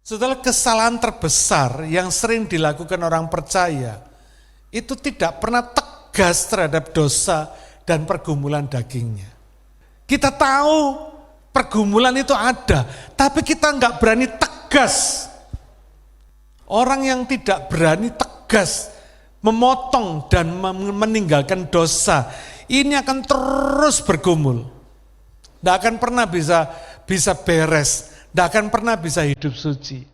Setelah kesalahan terbesar yang sering dilakukan orang percaya, itu tidak pernah tegas terhadap dosa dan pergumulan dagingnya. Kita tahu pergumulan itu ada, tapi kita nggak berani tegas. Orang yang tidak berani tegas, memotong dan meninggalkan dosa, ini akan terus bergumul. Tidak akan pernah bisa beres, tidak akan pernah bisa hidup suci.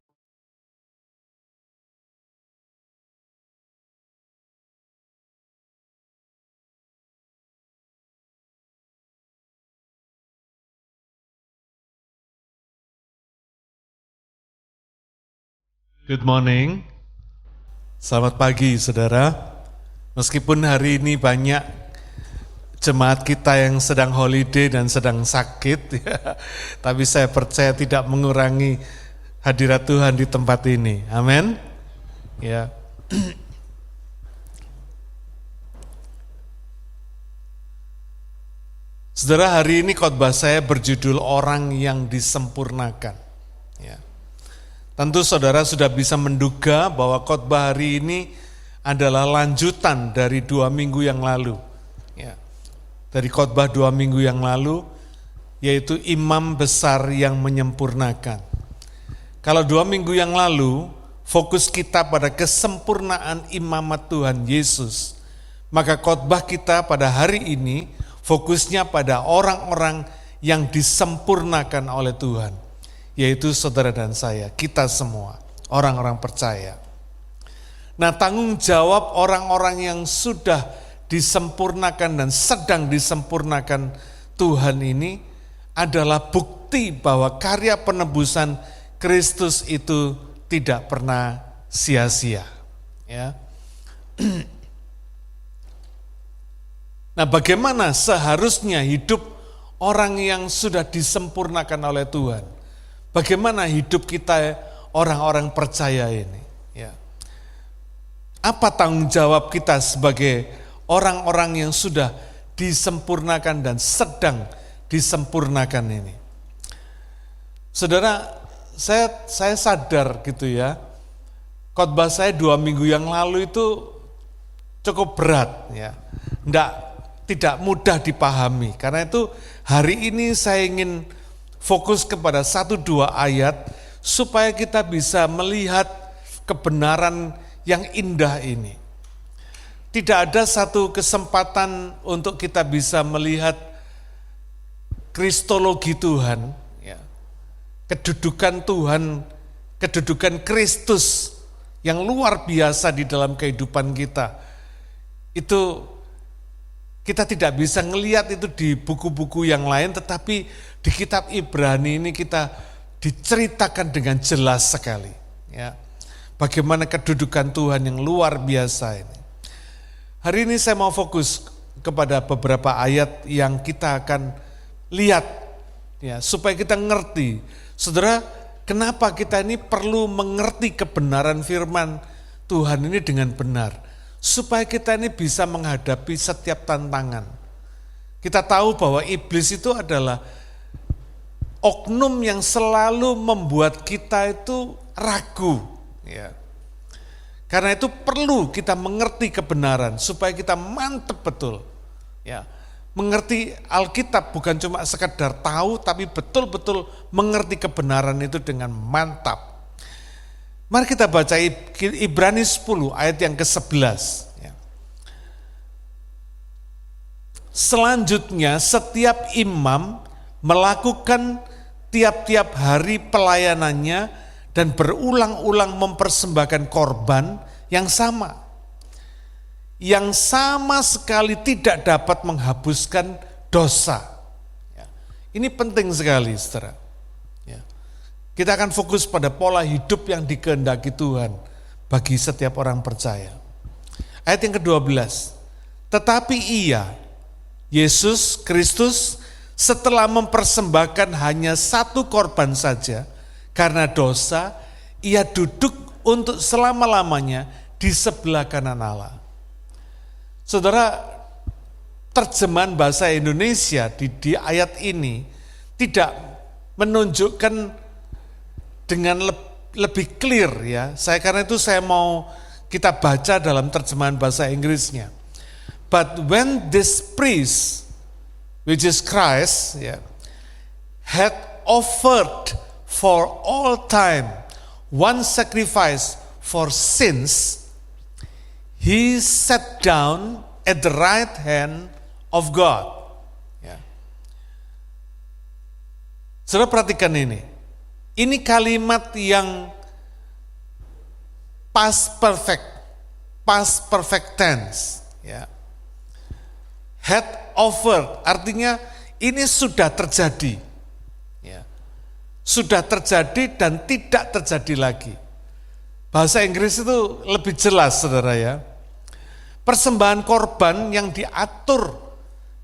Good morning, selamat pagi saudara. Meskipun hari ini banyak jemaat kita yang sedang holiday dan sedang sakit, ya, tapi saya percaya tidak mengurangi hadirat Tuhan di tempat ini. Amin. Ya. Saudara, hari ini khotbah saya berjudul Orang yang Disempurnakan. Ya. Tentu saudara sudah bisa menduga bahwa khotbah hari ini adalah lanjutan dari 2 minggu yang lalu. Ya. Dari khotbah 2 minggu yang lalu, yaitu imam besar yang menyempurnakan. Kalau 2 minggu yang lalu, fokus kita pada kesempurnaan imamat Tuhan Yesus, maka khotbah kita pada hari ini fokusnya pada orang-orang yang disempurnakan oleh Tuhan, yaitu saudara dan saya, kita semua, orang-orang percaya. Nah, tanggung jawab orang-orang yang sudah disempurnakan dan sedang disempurnakan Tuhan ini adalah bukti bahwa karya penebusan Kristus itu tidak pernah sia-sia. Ya. Nah, bagaimana seharusnya hidup orang yang sudah disempurnakan oleh Tuhan? Bagaimana hidup kita orang-orang percaya ini? Ya. Apa tanggung jawab kita sebagai orang-orang yang sudah disempurnakan dan sedang disempurnakan ini? Saudara, saya sadar gitu ya, khotbah saya 2 minggu yang lalu itu cukup berat ya, tidak mudah dipahami. Karena itu hari ini saya ingin fokus kepada 1-2 ayat supaya kita bisa melihat kebenaran yang indah ini. Tidak ada satu kesempatan untuk kita bisa melihat kristologi Tuhan, ya, kedudukan Tuhan, kedudukan Kristus yang luar biasa di dalam kehidupan kita. Itu kita tidak bisa ngelihat itu di buku-buku yang lain, tetapi di kitab Ibrani ini kita diceritakan dengan jelas sekali. Ya, bagaimana kedudukan Tuhan yang luar biasa ini. Hari ini saya mau fokus kepada beberapa ayat yang kita akan lihat, ya, supaya kita ngerti. Saudara, kenapa kita ini perlu mengerti kebenaran firman Tuhan ini dengan benar? Supaya kita ini bisa menghadapi setiap tantangan. Kita tahu bahwa iblis itu adalah oknum yang selalu membuat kita itu ragu. Ya. Karena itu perlu kita mengerti kebenaran supaya kita mantap betul. Ya. Mengerti Alkitab bukan cuma sekedar tahu, tapi betul-betul mengerti kebenaran itu dengan mantap. Mari kita baca Ibrani 10 ayat yang ke-11. Selanjutnya setiap imam melakukan tiap-tiap hari pelayanannya dan berulang-ulang mempersembahkan korban yang sama sekali tidak dapat menghapuskan dosa. Ini penting sekali, saudara. Kita akan fokus pada pola hidup yang dikehendaki Tuhan bagi setiap orang percaya. Ayat yang ke-12. Tetapi ia, Yesus Kristus, setelah mempersembahkan hanya 1 korban saja karena dosa, ia duduk untuk selama-lamanya di sebelah kanan Allah. Saudara, terjemahan bahasa Indonesia di ayat ini tidak menunjukkan dengan lebih clear ya. Karena itu saya mau kita baca dalam terjemahan bahasa Inggrisnya. But when this priest, which is Christ, had offered for all time one sacrifice for sins, he sat down at the right hand of God. Saudara perhatikan ini. Ini kalimat yang past perfect tense. Had offered, artinya ini sudah terjadi. Sudah terjadi dan tidak terjadi lagi. Bahasa Inggris itu lebih jelas, saudara ya. Persembahan korban yang diatur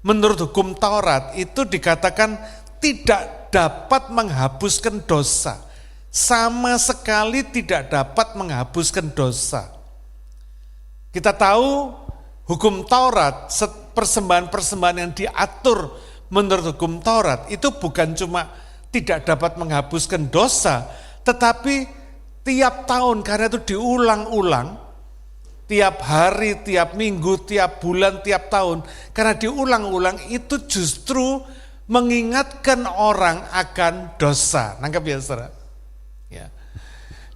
menurut hukum Taurat itu dikatakan tidak dapat menghapuskan dosa. Sama sekali tidak dapat menghapuskan dosa. Kita tahu hukum Taurat, persembahan-persembahan yang diatur menurut hukum Taurat itu bukan cuma tidak dapat menghapuskan dosa, tetapi tiap tahun karena itu diulang-ulang, tiap hari, tiap minggu, tiap bulan, tiap tahun, karena diulang-ulang itu justru mengingatkan orang akan dosa. Nangkep ya saudara? Ya.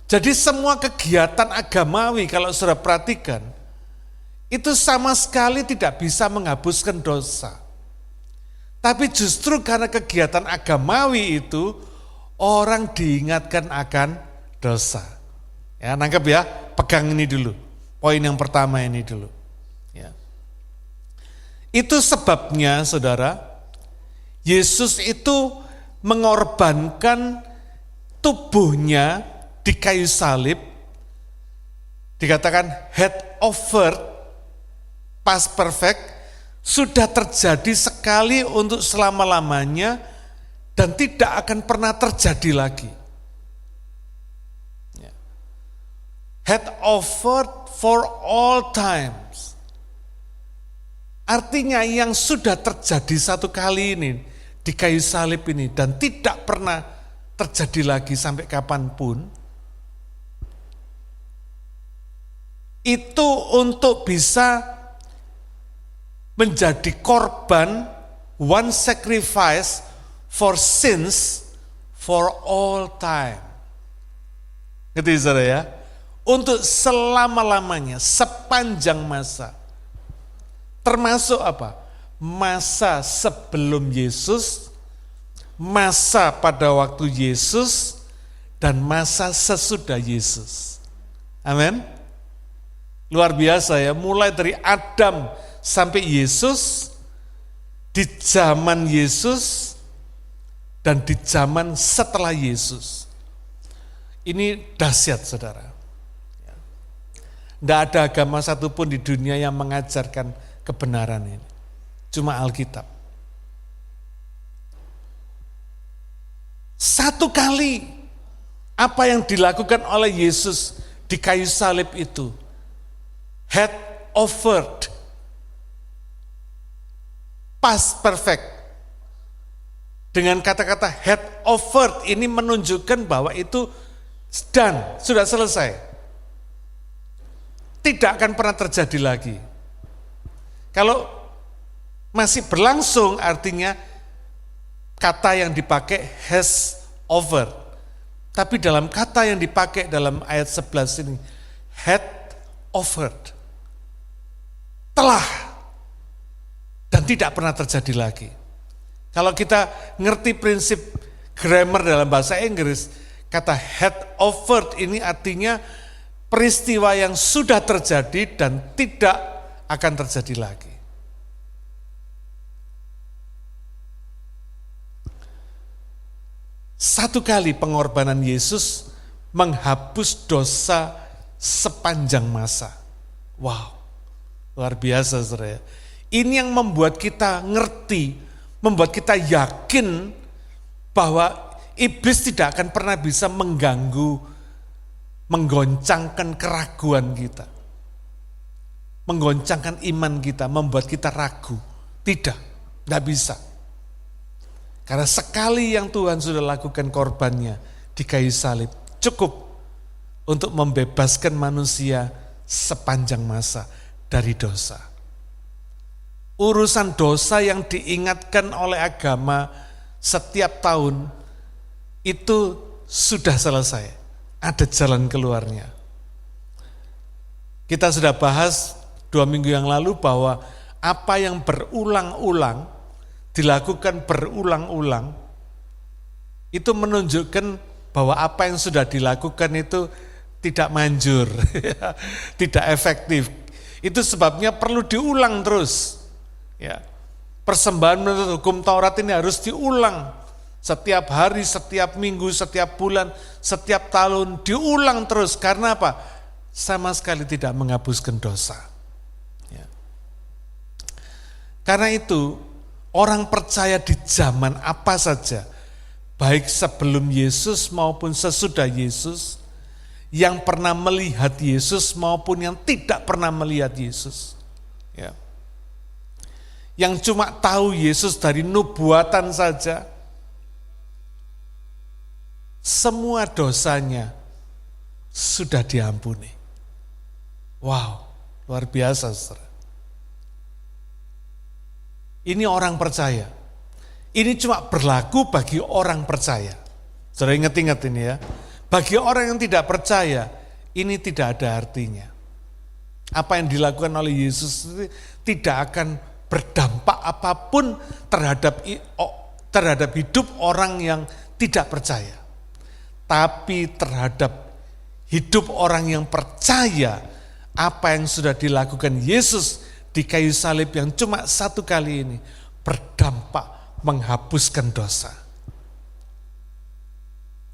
Jadi semua kegiatan agamawi kalau saudara perhatikan, itu sama sekali tidak bisa menghapuskan dosa. Tapi justru karena kegiatan agamawi itu, orang diingatkan akan dosa. Ya, nangkep ya, pegang ini dulu. Poin yang pertama ini dulu. Ya. Itu sebabnya saudara, Yesus itu mengorbankan tubuhnya di kayu salib, dikatakan had offered, past perfect, sudah terjadi sekali untuk selama-lamanya dan tidak akan pernah terjadi lagi. Had offered for all times. Artinya yang sudah terjadi satu kali ini di kayu salib ini dan tidak pernah terjadi lagi sampai kapanpun, itu untuk bisa menjadi korban, one sacrifice for sins for all time. Gitu saudara ya. Untuk selama-lamanya, sepanjang masa. Termasuk apa? Masa sebelum Yesus, masa pada waktu Yesus, dan masa sesudah Yesus. Amin. Luar biasa ya, mulai dari Adam sampai Yesus, di zaman Yesus, dan di zaman setelah Yesus. Ini dahsyat saudara. Tidak ada agama satupun di dunia yang mengajarkan kebenaran ini. Cuma Alkitab. Satu kali apa yang dilakukan oleh Yesus di kayu salib itu, had offered, past perfect. Dengan kata-kata had offered ini menunjukkan bahwa itu done, sudah selesai. Tidak akan pernah terjadi lagi. Kalau masih berlangsung artinya kata yang dipakai has over. Tapi dalam kata yang dipakai dalam ayat 11 ini, had offered. Telah dan tidak pernah terjadi lagi. Kalau kita ngerti prinsip grammar dalam bahasa Inggris, kata had offered ini artinya peristiwa yang sudah terjadi dan tidak akan terjadi lagi. Satu kali pengorbanan Yesus menghapus dosa sepanjang masa. Wow, luar biasa saudara. Ini yang membuat kita ngerti, membuat kita yakin bahwa iblis tidak akan pernah bisa mengganggu, menggoncangkan keraguan kita, menggoncangkan iman kita, membuat kita ragu. Tidak bisa. Karena sekali yang Tuhan sudah lakukan korbannya di kayu salib, cukup untuk membebaskan manusia sepanjang masa dari dosa. Urusan dosa yang diingatkan oleh agama setiap tahun itu sudah selesai, ada jalan keluarnya. Kita sudah bahas 2 minggu yang lalu bahwa apa yang berulang-ulang, dilakukan berulang-ulang, itu menunjukkan bahwa apa yang sudah dilakukan itu tidak manjur, tidak efektif. Itu sebabnya perlu diulang terus. Ya. Persembahan menurut hukum Taurat ini harus diulang. Setiap hari, setiap minggu, setiap bulan, setiap tahun diulang terus. Karena apa? Sama sekali tidak menghapuskan dosa. Ya. Karena itu orang percaya di zaman apa saja, baik sebelum Yesus maupun sesudah Yesus, yang pernah melihat Yesus maupun yang tidak pernah melihat Yesus. Ya. Yang cuma tahu Yesus dari nubuatan saja, semua dosanya sudah diampuni. Wow, luar biasa, saudara. Ini orang percaya. Ini cuma berlaku bagi orang percaya. Saudara ingat-ingat ini ya. Bagi orang yang tidak percaya, ini tidak ada artinya. Apa yang dilakukan oleh Yesus itu tidak akan berdampak apapun terhadap hidup orang yang tidak percaya. Tapi terhadap hidup orang yang percaya, apa yang sudah dilakukan Yesus di kayu salib yang cuma satu kali ini, berdampak menghapuskan dosa.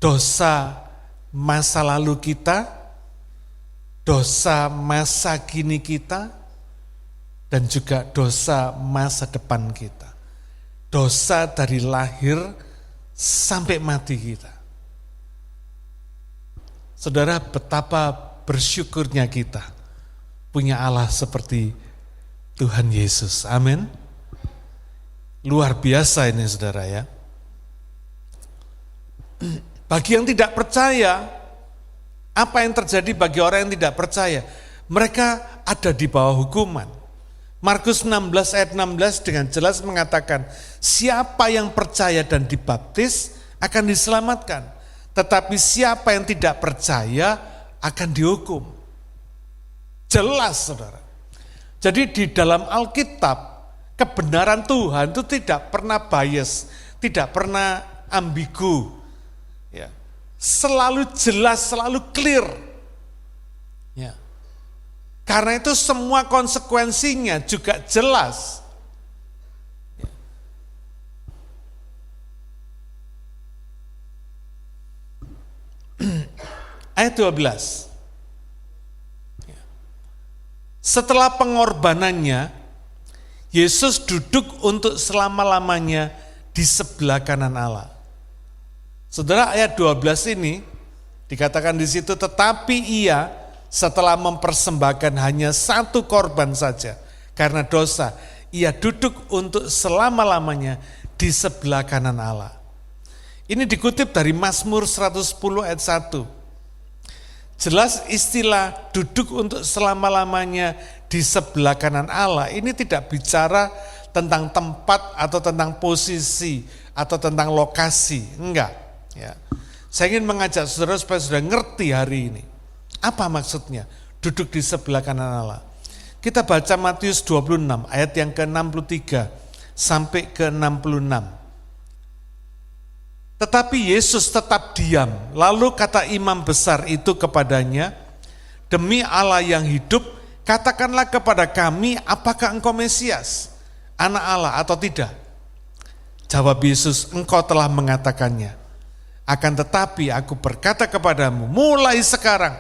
Dosa masa lalu kita, dosa masa kini kita, dan juga dosa masa depan kita. Dosa dari lahir sampai mati kita. Saudara, betapa bersyukurnya kita punya Allah seperti Tuhan Yesus. Amin. Luar biasa ini saudara ya. Bagi yang tidak percaya, apa yang terjadi bagi orang yang tidak percaya? Mereka ada di bawah hukuman. Markus 16 ayat 16 dengan jelas mengatakan, siapa yang percaya dan dibaptis akan diselamatkan. Tetapi siapa yang tidak percaya akan dihukum. Jelas saudara. Jadi di dalam Alkitab, kebenaran Tuhan itu tidak pernah bias, tidak pernah ambigu. Ya. Selalu jelas, selalu clear. Ya. Karena itu semua konsekuensinya juga jelas. Ya. Ayat 12. Ya. Setelah pengorbanannya, Yesus duduk untuk selama-lamanya di sebelah kanan Allah. Saudara, ayat 12 ini dikatakan di situ, tetapi ia setelah mempersembahkan hanya satu korban saja karena dosa, ia duduk untuk selama-lamanya di sebelah kanan Allah. Ini dikutip dari Mazmur 110 ayat 1. Jelas istilah duduk untuk selama-lamanya di sebelah kanan Allah ini tidak bicara tentang tempat atau tentang posisi atau tentang lokasi, enggak. Ya. Saya ingin mengajak saudara supaya sudah ngerti hari ini. Apa maksudnya duduk di sebelah kanan Allah? Kita baca Matius 26 ayat yang ke-63 sampai ke-66. Tetapi Yesus tetap diam. Lalu kata imam besar itu kepadanya, demi Allah yang hidup, katakanlah kepada kami, apakah engkau Mesias, anak Allah atau tidak? Jawab Yesus, engkau telah mengatakannya. Akan tetapi aku berkata kepadamu, mulai sekarang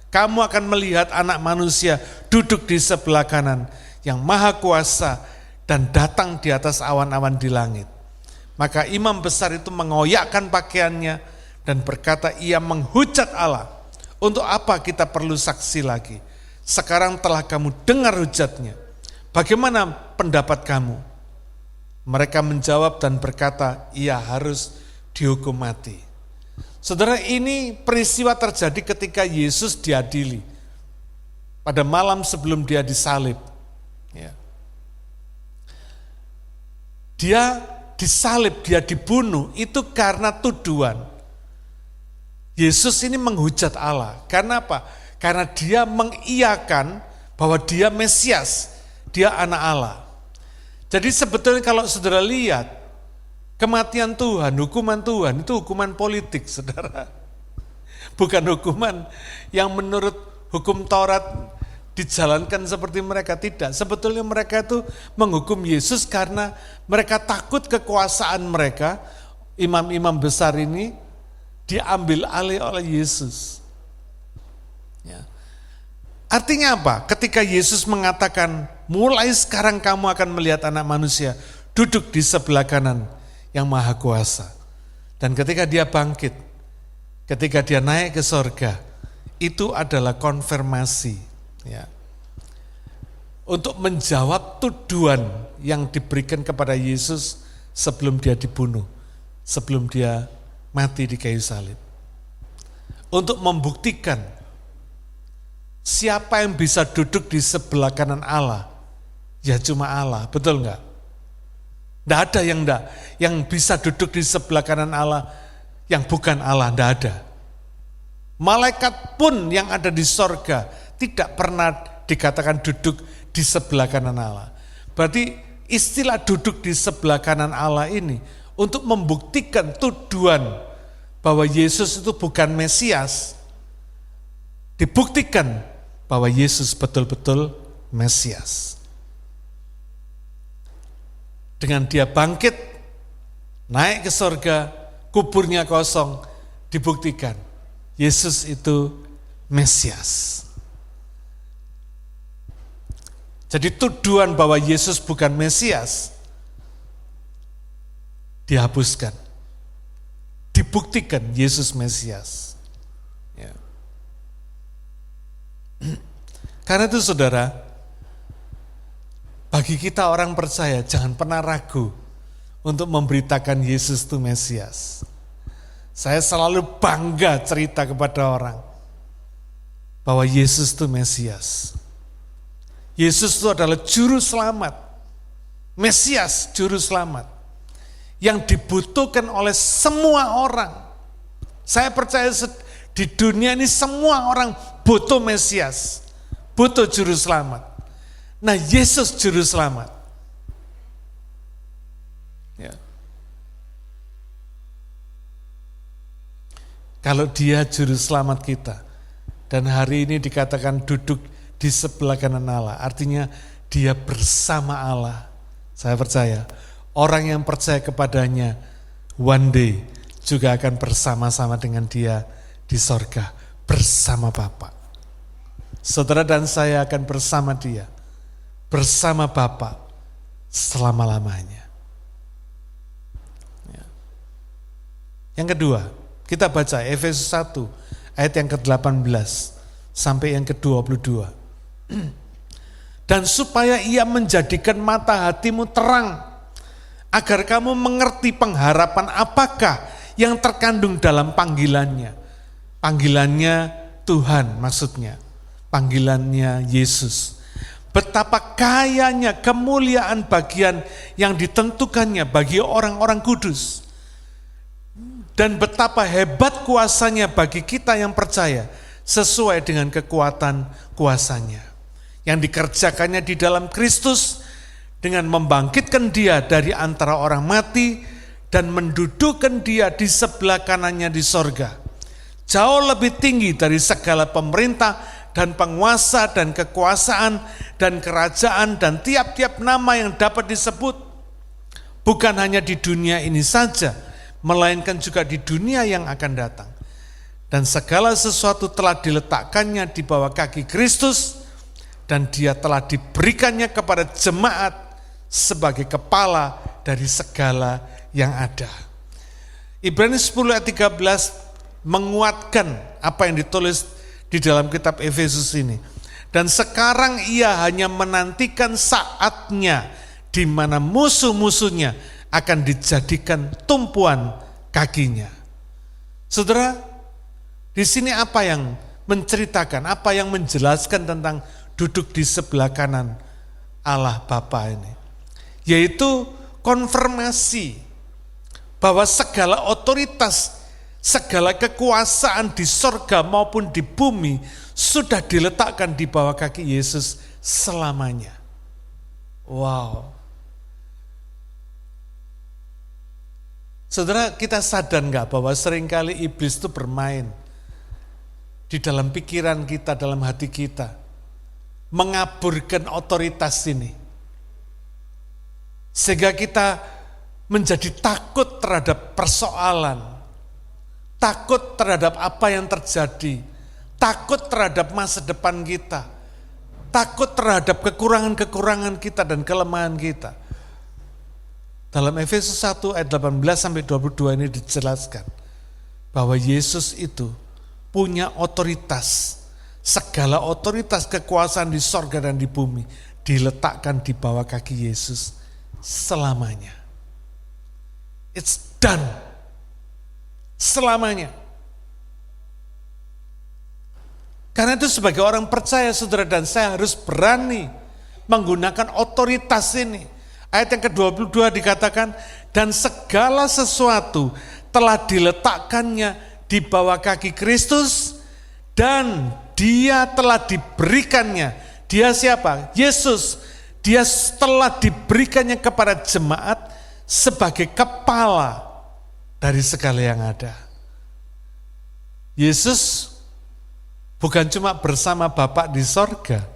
kamu akan melihat Anak Manusia duduk di sebelah kanan yang Maha Kuasa dan datang di atas awan-awan di langit. Maka imam besar itu mengoyakkan pakaiannya dan berkata, ia menghujat Allah. Untuk apa kita perlu saksi lagi? Sekarang telah kamu dengar hujatnya. Bagaimana pendapat kamu? Mereka menjawab dan berkata, ia harus dihukum mati. Saudara, ini peristiwa terjadi ketika Yesus diadili pada malam sebelum dia disalib. Ya. Dia disalib, dia dibunuh, itu karena tuduhan. Yesus ini menghujat Allah. Karena apa? Karena dia mengiyakan bahwa dia Mesias, dia anak Allah. Jadi sebetulnya kalau saudara lihat, kematian Tuhan, hukuman Tuhan itu hukuman politik, saudara. Bukan hukuman yang menurut hukum Taurat dijalankan seperti mereka, tidak. Sebetulnya mereka itu menghukum Yesus karena mereka takut kekuasaan mereka, imam-imam besar ini, diambil alih oleh Yesus. Ya. Artinya apa? Ketika Yesus mengatakan, mulai sekarang kamu akan melihat anak manusia duduk di sebelah kanan yang maha kuasa. Dan ketika dia bangkit, ketika dia naik ke sorga, itu adalah konfirmasi. Ya. Untuk menjawab tuduhan yang diberikan kepada Yesus sebelum dia dibunuh, sebelum dia mati di kayu salib. Untuk membuktikan siapa yang bisa duduk di sebelah kanan Allah, ya cuma Allah, betul enggak? Enggak ada yang bisa duduk di sebelah kanan Allah yang bukan Allah, enggak ada. Malaikat pun yang ada di sorga tidak pernah dikatakan duduk di sebelah kanan Allah. Berarti istilah duduk di sebelah kanan Allah ini untuk membuktikan tuduhan bahwa Yesus itu bukan Mesias, dibuktikan bahwa Yesus betul-betul Mesias. Dengan dia bangkit, naik ke sorga, kuburnya kosong, dibuktikan Yesus itu Mesias. Jadi tuduhan bahwa Yesus bukan Mesias dihapuskan, dibuktikan Yesus Mesias. Ya. Karena itu saudara, bagi kita orang percaya jangan pernah ragu untuk memberitakan Yesus itu Mesias. Saya selalu bangga cerita kepada orang bahwa Yesus itu Mesias. Yesus itu adalah juru selamat, Mesias juru selamat yang dibutuhkan oleh semua orang. Saya percaya di dunia ini semua orang butuh Mesias, butuh juru selamat. Nah, Yesus juru selamat. Ya. Kalau dia juru selamat kita, dan hari ini dikatakan duduk di sebelah kanan Allah, artinya dia bersama Allah. Saya percaya orang yang percaya kepadanya one day juga akan bersama-sama dengan dia di sorga bersama Bapa. Saudara dan saya akan bersama dia, bersama Bapa selama-lamanya. Ya. Yang kedua, kita baca Efesus 1 ayat yang ke-18 sampai yang ke-22. Dan supaya ia menjadikan mata hatimu terang, agar kamu mengerti pengharapan apakah yang terkandung dalam panggilannya. Panggilannya Tuhan maksudnya, panggilannya Yesus. Betapa kayanya kemuliaan bagian yang ditentukannya bagi orang-orang kudus. Dan betapa hebat kuasanya bagi kita yang percaya sesuai dengan kekuatan kuasanya. Yang dikerjakannya di dalam Kristus dengan membangkitkan dia dari antara orang mati dan mendudukkan dia di sebelah kanannya di sorga. Jauh lebih tinggi dari segala pemerintah dan penguasa dan kekuasaan dan kerajaan dan tiap-tiap nama yang dapat disebut. Bukan hanya di dunia ini saja, melainkan juga di dunia yang akan datang. Dan segala sesuatu telah diletakkannya di bawah kaki Kristus, dan dia telah diberikannya kepada jemaat sebagai kepala dari segala yang ada. Ibrani 10 ayat 13 menguatkan apa yang ditulis di dalam kitab Efesus ini. Dan sekarang ia hanya menantikan saatnya di mana musuh-musuhnya akan dijadikan tumpuan kakinya. Saudara, di sini apa yang menceritakan, apa yang menjelaskan tentang duduk di sebelah kanan Allah Bapa ini? Yaitu konfirmasi bahwa segala otoritas, segala kekuasaan di sorga maupun di bumi sudah diletakkan di bawah kaki Yesus selamanya. Wow. Saudara, kita sadar nggak bahwa seringkali iblis itu bermain di dalam pikiran kita, dalam hati kita, mengaburkan otoritas ini. Sehingga kita menjadi takut terhadap persoalan, takut terhadap apa yang terjadi, takut terhadap masa depan kita, takut terhadap kekurangan-kekurangan kita dan kelemahan kita. Dalam Efesus 1 ayat 18-22 ini dijelaskan bahwa Yesus itu punya otoritas, segala otoritas kekuasaan di sorga dan di bumi diletakkan di bawah kaki Yesus selamanya. It's done. Selamanya. Karena itu sebagai orang percaya, saudara dan saya harus berani menggunakan otoritas ini. Ayat yang ke-22 dikatakan, dan segala sesuatu telah diletakkannya di bawah kaki Kristus, dan dia telah diberikannya. Dia siapa? Yesus. Dia telah diberikannya kepada jemaat sebagai kepala dari segala yang ada. Yesus bukan cuma bersama Bapa di sorga,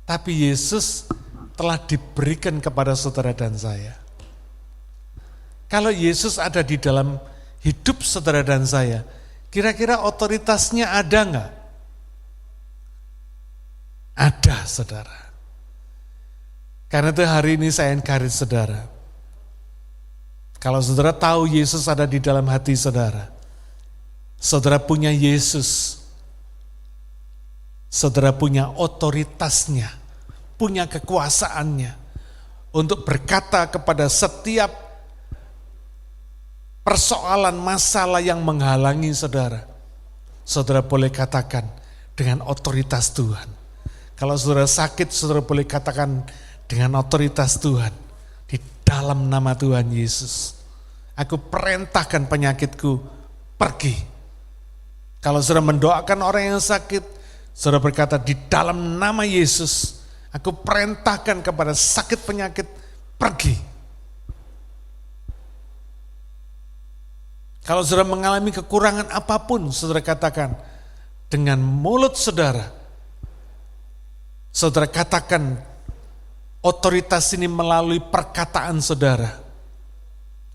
tapi Yesus telah diberikan kepada saudara dan saya. Kalau Yesus ada di dalam hidup saudara dan saya, kira-kira otoritasnya ada enggak? Ada, saudara. Karena itu hari ini saya encourage saudara. Kalau saudara tahu Yesus ada di dalam hati saudara, saudara punya Yesus, saudara punya otoritasnya, punya kekuasaannya untuk berkata kepada setiap persoalan masalah yang menghalangi saudara. Saudara boleh katakan dengan otoritas Tuhan. Kalau saudara sakit, saudara boleh katakan dengan otoritas Tuhan. Di dalam nama Tuhan Yesus, aku perintahkan penyakitku pergi. Kalau saudara mendoakan orang yang sakit, saudara berkata di dalam nama Yesus, aku perintahkan kepada sakit penyakit pergi. Kalau saudara mengalami kekurangan apapun, saudara katakan dengan mulut saudara. Saudara katakan otoritas ini melalui perkataan saudara.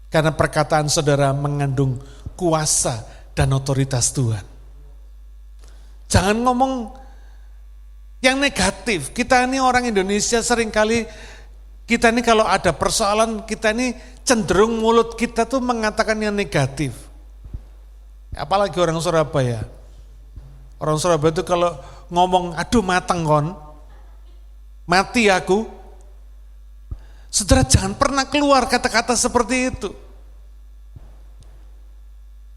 Karena perkataan saudara mengandung kuasa dan otoritas Tuhan. Jangan ngomong yang negatif. Kita ini orang Indonesia seringkali, kita ini kalau ada persoalan, kita ini cenderung mulut kita tuh mengatakan yang negatif. Apalagi orang Surabaya. Orang Surabaya itu kalau ngomong, aduh mateng kon, mati aku. Saudara jangan pernah keluar kata-kata seperti itu.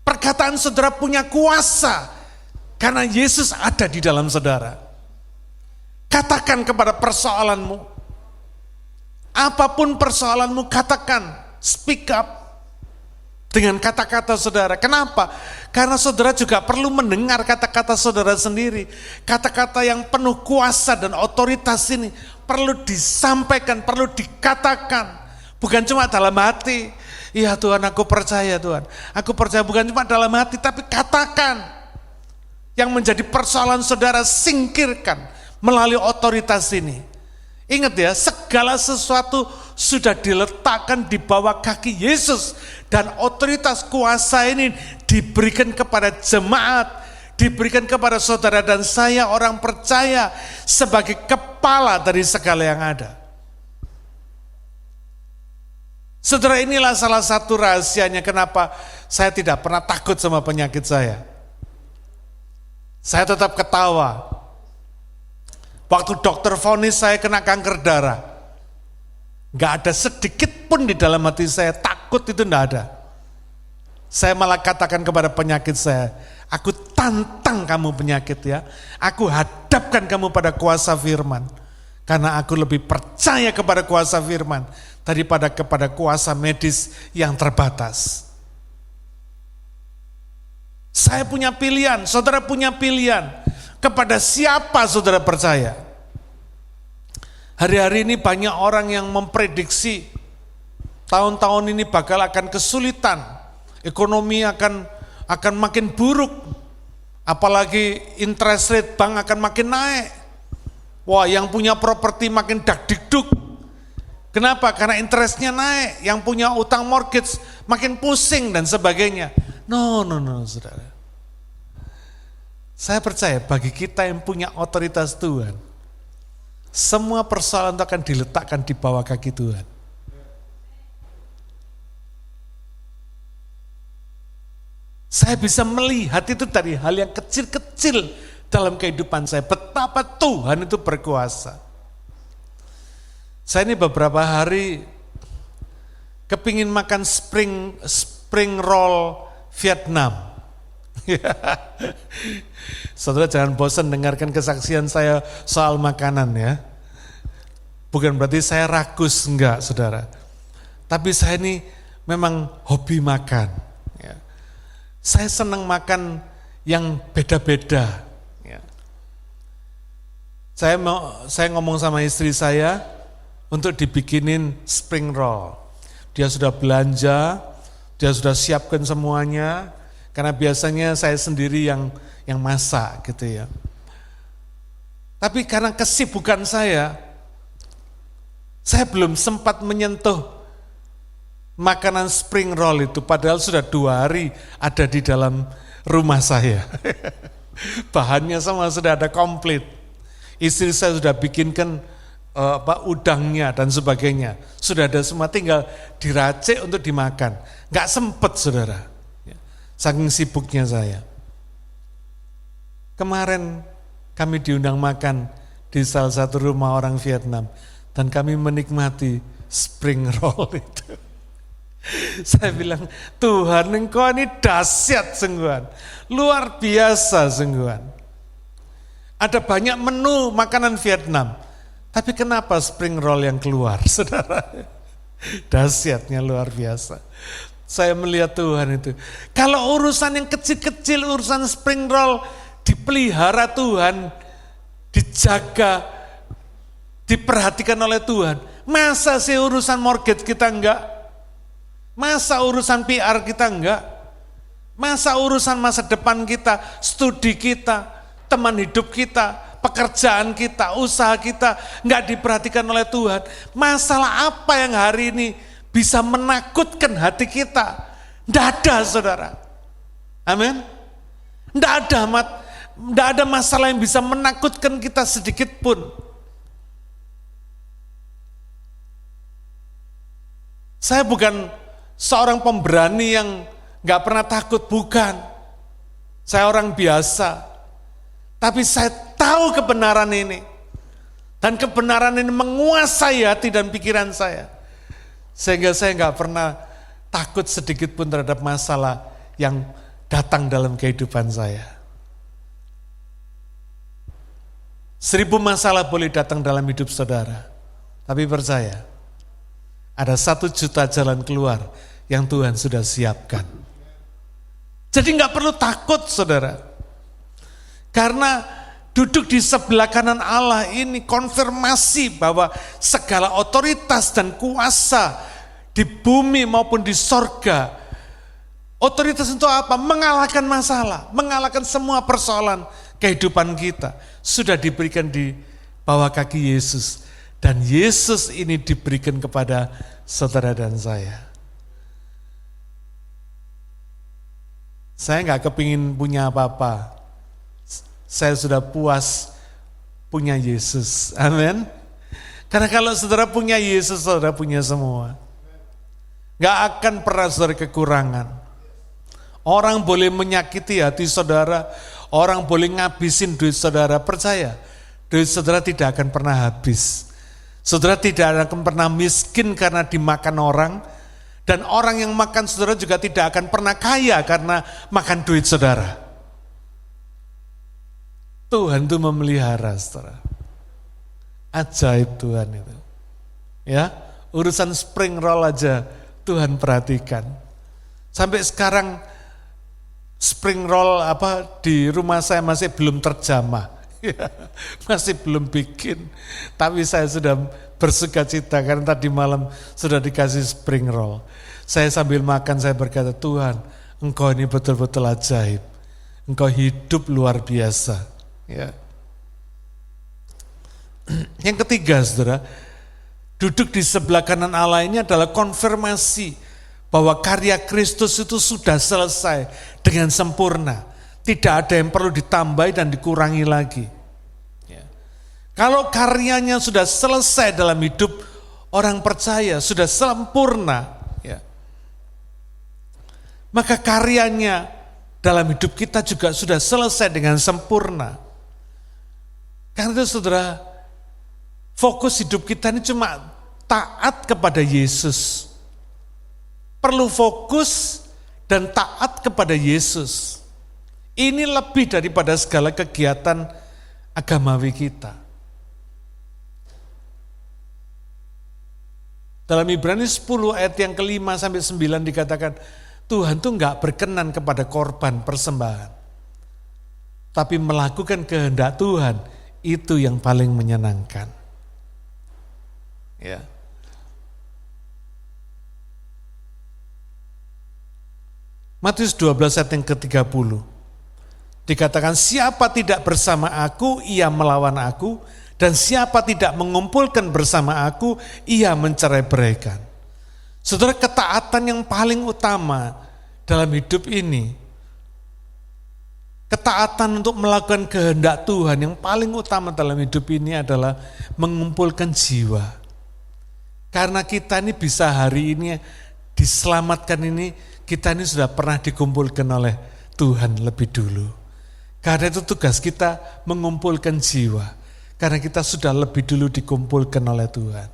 Perkataan saudara punya kuasa, karena Yesus ada di dalam saudara. Katakan kepada persoalanmu, apapun persoalanmu katakan, speak up dengan kata-kata saudara. Kenapa? Karena saudara juga perlu mendengar kata-kata saudara sendiri. Kata-kata yang penuh kuasa dan otoritas ini perlu disampaikan, perlu dikatakan. Bukan cuma dalam hati, iya Tuhan aku percaya Tuhan. Aku percaya bukan cuma dalam hati, tapi katakan. Yang menjadi persoalan saudara singkirkan melalui otoritas ini. Ingat ya, segala sesuatu sudah diletakkan di bawah kaki Yesus. Dan otoritas kuasa ini diberikan kepada jemaat, diberikan kepada saudara dan saya orang percaya sebagai kepala dari segala yang ada. Saudara, inilah salah satu rahasianya kenapa saya tidak pernah takut sama penyakit saya. Saya tetap ketawa. Waktu dokter vonis saya kena kanker darah, gak ada sedikit pun di dalam hati saya takut, itu gak ada. Saya malah katakan kepada penyakit saya, aku tantang kamu penyakit ya. Aku hadapkan kamu pada kuasa firman. Karena aku lebih percaya kepada kuasa firman daripada kepada kuasa medis yang terbatas. Saya punya pilihan, saudara punya pilihan. Kepada siapa saudara percaya? Hari-hari ini banyak orang yang memprediksi tahun-tahun ini bakal akan kesulitan. Ekonomi akan makin buruk. Apalagi interest rate bank akan makin naik. Wah, yang punya properti makin dakdikduk. Kenapa? Karena interestnya naik. Yang punya utang mortgage makin pusing dan sebagainya. No, saudara. Saya percaya bagi kita yang punya otoritas Tuhan, semua persoalan itu akan diletakkan di bawah kaki Tuhan. Saya bisa melihat itu dari hal yang kecil-kecil dalam kehidupan saya, betapa Tuhan itu berkuasa. Saya ini beberapa hari kepingin makan spring roll Vietnam. Saudara jangan bosan dengarkan kesaksian saya soal makanan ya. Bukan berarti saya rakus, enggak saudara. Tapi saya ini memang hobi makan. Ya. Saya senang makan yang beda-beda. Ya. Saya ngomong sama istri saya untuk dibikinin spring roll. Dia sudah belanja, dia sudah siapkan semuanya. Karena biasanya saya sendiri yang masak gitu ya. Tapi karena kesibukan saya belum sempat menyentuh makanan spring roll itu. Padahal sudah 2 hari ada di dalam rumah saya. Bahannya semua sudah ada komplit. Istri saya sudah bikinkan udangnya dan sebagainya. Sudah ada semua, tinggal diracik untuk dimakan. Gak sempet saudara. Saking sibuknya saya. Kemarin kami diundang makan di salah satu rumah orang Vietnam. Dan kami menikmati spring roll itu. Saya bilang, Tuhan engkau ini dahsyat sungguhan. Luar biasa sungguhan. Ada banyak menu makanan Vietnam. Tapi kenapa spring roll yang keluar, saudara? Dahsyatnya luar biasa. Saya melihat Tuhan itu. Kalau urusan yang kecil-kecil, urusan spring roll, dipelihara Tuhan, dijaga, diperhatikan oleh Tuhan. Masa sih urusan mortgage kita enggak? Masa urusan PR kita enggak? Masa urusan masa depan kita, studi kita, teman hidup kita, pekerjaan kita, usaha kita enggak diperhatikan oleh Tuhan? Masalah apa yang hari ini bisa menakutkan hati kita? Tidak ada saudara. Amin. Tidak ada masalah yang bisa menakutkan kita sedikit pun. Saya bukan seorang pemberani yang gak pernah takut, bukan. Saya orang biasa. Tapi saya tahu kebenaran ini. Dan kebenaran ini menguasai hati dan pikiran saya. Sehingga saya nggak pernah takut sedikit pun terhadap masalah yang datang dalam kehidupan saya. 1000 masalah boleh datang dalam hidup saudara. Tapi percaya, ada 1 juta jalan keluar yang Tuhan sudah siapkan. Jadi nggak perlu takut saudara. Karena duduk di sebelah kanan Allah ini konfirmasi bahwa segala otoritas dan kuasa di bumi maupun di sorga. Otoritas itu apa? Mengalahkan masalah, mengalahkan semua persoalan kehidupan kita. Sudah diberikan di bawah kaki Yesus. Dan Yesus ini diberikan kepada saudara dan saya. Saya nggak kepingin punya apa-apa. Saya sudah puas punya Yesus. Amin. Karena kalau saudara punya Yesus, saudara punya semua. Gak akan pernah saudara kekurangan. Orang boleh menyakiti hati saudara, orang boleh ngabisin duit saudara. Percaya, duit saudara tidak akan pernah habis. Saudara tidak akan pernah miskin karena dimakan orang, Dan orang yang makan saudara juga tidak akan pernah kaya karena makan duit saudara. Tuhan itu memelihara saudara. Ajaib Tuhan itu. Ya, urusan spring roll aja Tuhan perhatikan. Sampai sekarang spring roll di rumah saya masih belum terjamah. Masih belum bikin. Tapi saya sudah bersuka cita karena tadi malam sudah dikasih spring roll. Saya sambil makan saya berkata, Tuhan, Engkau ini betul-betul ajaib. Engkau hidup luar biasa. Ya. Yang ketiga saudara, duduk di sebelah kanan Allah ini adalah konfirmasi bahwa karya Kristus itu sudah selesai dengan sempurna. Tidak ada yang perlu ditambahi dan dikurangi lagi. Ya. Kalau karyanya sudah selesai dalam hidup orang percaya, sudah sempurna, ya, maka karyanya dalam hidup kita juga sudah selesai dengan sempurna. Karena itu saudara, fokus hidup kita ini cuma taat kepada Yesus. Perlu fokus dan taat kepada Yesus. Ini lebih daripada segala kegiatan agamawi kita. Dalam Ibrani 10 ayat yang ke-5 sampai 9 dikatakan, Tuhan tuh enggak berkenan kepada korban persembahan. Tapi melakukan kehendak Tuhan, itu yang paling menyenangkan. Ya. Matius 12 ayat yang ke-30. Dikatakan, siapa tidak bersama aku, ia melawan aku, dan siapa tidak mengumpulkan bersama aku, ia mencerai-beraikan. Saudara, ketaatan yang paling utama dalam hidup ini, ketaatan untuk melakukan kehendak Tuhan yang paling utama dalam hidup ini adalah mengumpulkan jiwa. Karena kita ini bisa hari ini diselamatkan ini, kita ini sudah pernah dikumpulkan oleh Tuhan lebih dulu. Karena itu tugas kita mengumpulkan jiwa. Karena kita sudah lebih dulu dikumpulkan oleh Tuhan.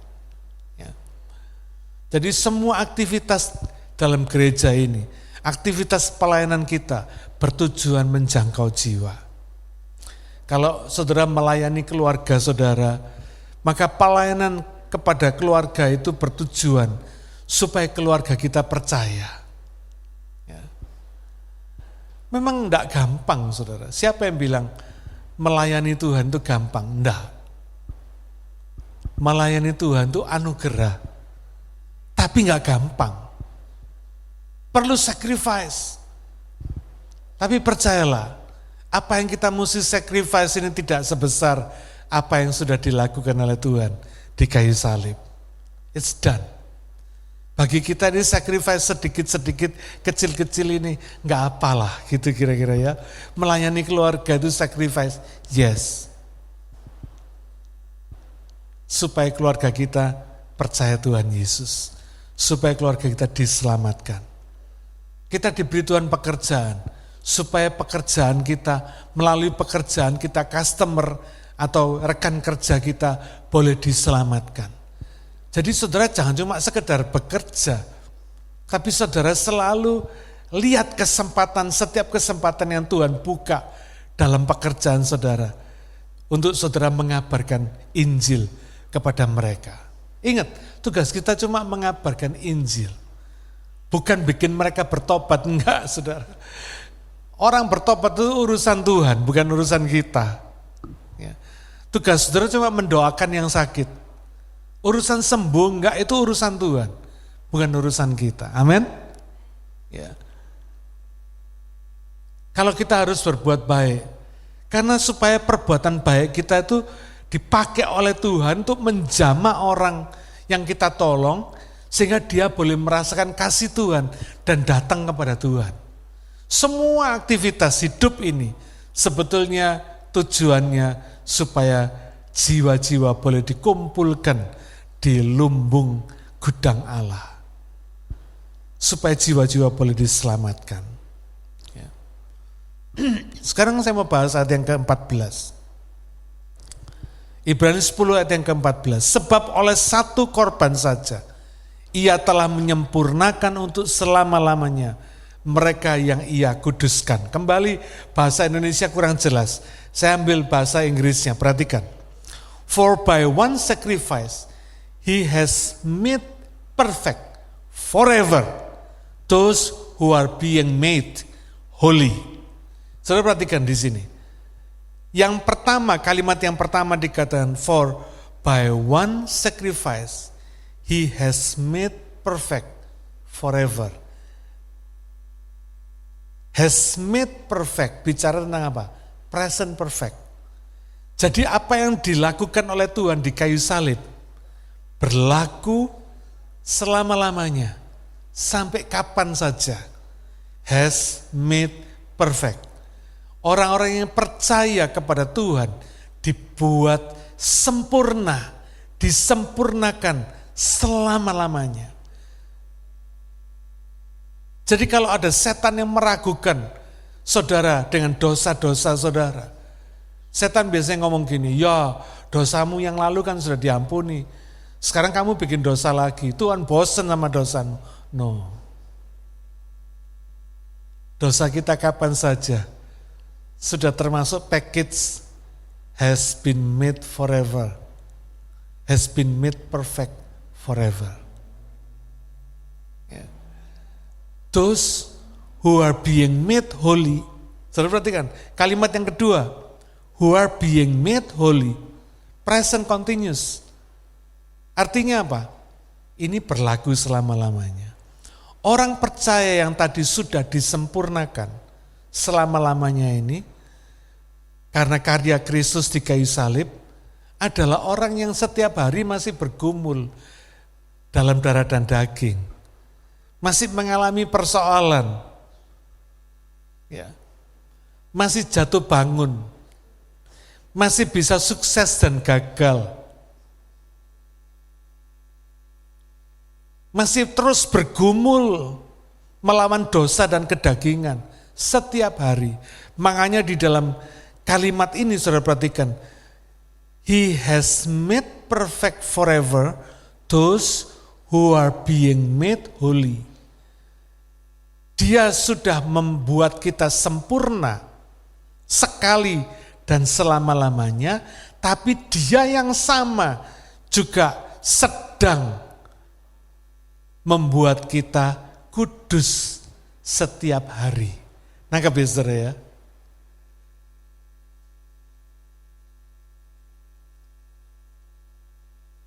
Ya. Jadi semua aktivitas dalam gereja ini, aktivitas pelayanan kita bertujuan menjangkau jiwa. Kalau saudara melayani keluarga saudara, maka pelayanan kepada keluarga itu bertujuan supaya keluarga kita percaya. Memang enggak gampang saudara. Siapa yang bilang melayani Tuhan itu gampang? Enggak. Melayani Tuhan itu anugerah. Tapi enggak gampang. Perlu sacrifice. Tapi percayalah, apa yang kita mesti sacrifice ini tidak sebesar apa yang sudah dilakukan oleh Tuhan di kayu salib. It's done. Bagi kita ini sacrifice sedikit-sedikit, kecil-kecil ini enggak apalah gitu kira-kira ya. Melayani keluarga itu sacrifice, yes. Supaya keluarga kita percaya Tuhan Yesus. Supaya keluarga kita diselamatkan. Kita diberi Tuhan pekerjaan. Supaya pekerjaan kita, melalui pekerjaan kita customer atau rekan kerja kita boleh diselamatkan. Jadi saudara jangan cuma sekedar bekerja, tapi saudara selalu lihat kesempatan, setiap kesempatan yang Tuhan buka dalam pekerjaan saudara, untuk saudara mengabarkan Injil kepada mereka. Ingat, tugas kita cuma mengabarkan Injil, bukan bikin mereka bertobat, enggak saudara. Orang bertobat itu urusan Tuhan, bukan urusan kita. Ya. Tugas saudara cuma mendoakan yang sakit. Urusan sembuh enggak, itu urusan Tuhan, bukan urusan kita. Amin. Ya. Kalau kita harus berbuat baik, karena supaya perbuatan baik kita itu dipakai oleh Tuhan untuk menjamah orang yang kita tolong, sehingga dia boleh merasakan kasih Tuhan dan datang kepada Tuhan. Semua aktivitas hidup ini sebetulnya tujuannya supaya jiwa-jiwa boleh dikumpulkan di lumbung gudang Allah. Supaya jiwa-jiwa boleh diselamatkan. Ya. Sekarang saya mau bahas ayat yang ke-14. Ibrani 10 ayat yang ke-14. Sebab oleh satu korban saja, Ia telah menyempurnakan untuk selama-lamanya mereka yang ia kuduskan. Kembali bahasa Indonesia kurang jelas. Saya ambil bahasa Inggrisnya, perhatikan. For by one sacrifice he has made perfect forever those who are being made holy. Saudara perhatikan di sini. Yang pertama, kalimat yang pertama dikatakan, for by one sacrifice he has made perfect forever. Has made perfect, bicara tentang apa? Present perfect. Jadi apa yang dilakukan oleh Tuhan di kayu salib berlaku selama-lamanya, sampai kapan saja. Has made perfect. Orang-orang yang percaya kepada Tuhan dibuat sempurna, disempurnakan selama-lamanya. Jadi kalau ada setan yang meragukan saudara dengan dosa-dosa saudara, setan biasanya ngomong gini, ya dosamu yang lalu kan sudah diampuni, sekarang kamu bikin dosa lagi, Tuhan bosan sama dosamu. No. Dosa kita kapan saja sudah termasuk package has been made forever, has been made perfect forever. Those who are being made holy. Saudara perhatikan, kalimat yang kedua, who are being made holy, present continuous. Artinya apa? Ini berlaku selama-lamanya. Orang percaya yang tadi sudah disempurnakan selama-lamanya ini, karena karya Kristus di kayu salib, adalah orang yang setiap hari masih bergumul dalam darah dan daging. Masih mengalami persoalan, ya, masih jatuh bangun, masih bisa sukses dan gagal, masih terus bergumul melawan dosa dan kedagingan setiap hari. Makanya di dalam kalimat ini saudara perhatikan, he has made perfect forever those who are being made holy. Dia sudah membuat kita sempurna sekali dan selama-lamanya, tapi dia yang sama juga sedang membuat kita kudus setiap hari. Nangkep ya saudara ya?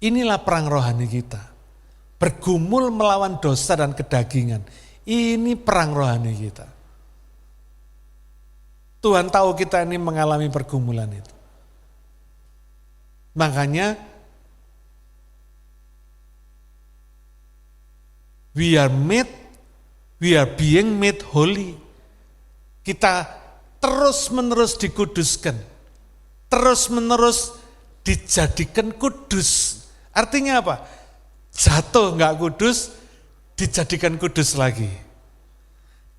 Inilah perang rohani kita. Bergumul melawan dosa dan kedagingan. Ini perang rohani kita. Tuhan tahu kita ini mengalami pergumulan itu. Makanya we are being made holy. Kita terus-menerus dikuduskan. Terus-menerus dijadikan kudus. Artinya apa? Jatuh nggak kudus, dijadikan kudus lagi.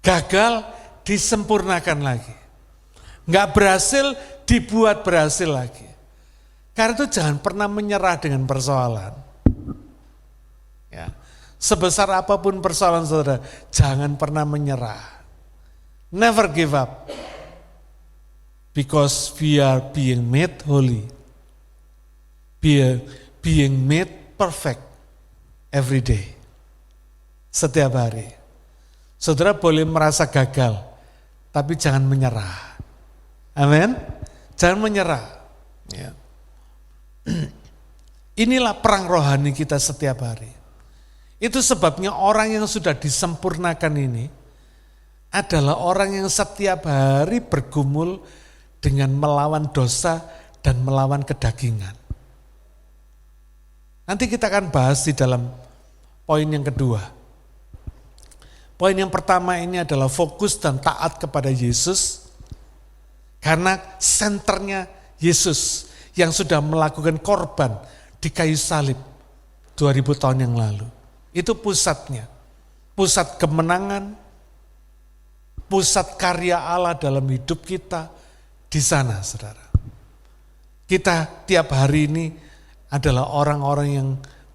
Gagal, disempurnakan lagi. Nggak berhasil, dibuat berhasil lagi. Karena itu jangan pernah menyerah dengan persoalan. Ya. Sebesar apapun persoalan saudara, jangan pernah menyerah. Never give up. Because we are being made holy. Being made perfect every day. Setiap hari. Saudara boleh merasa gagal, tapi jangan menyerah. Amin. Jangan menyerah. Ya. Inilah perang rohani kita setiap hari. Itu sebabnya orang yang sudah disempurnakan ini adalah orang yang setiap hari bergumul dengan melawan dosa dan melawan kedagingan. Nanti kita akan bahas di dalam poin yang kedua. Poin yang pertama ini adalah fokus dan taat kepada Yesus. Karena senternya Yesus yang sudah melakukan korban di kayu salib 2000 tahun yang lalu. Itu pusatnya. Pusat kemenangan, pusat karya Allah dalam hidup kita di sana, saudara. Kita tiap hari ini adalah orang-orang yang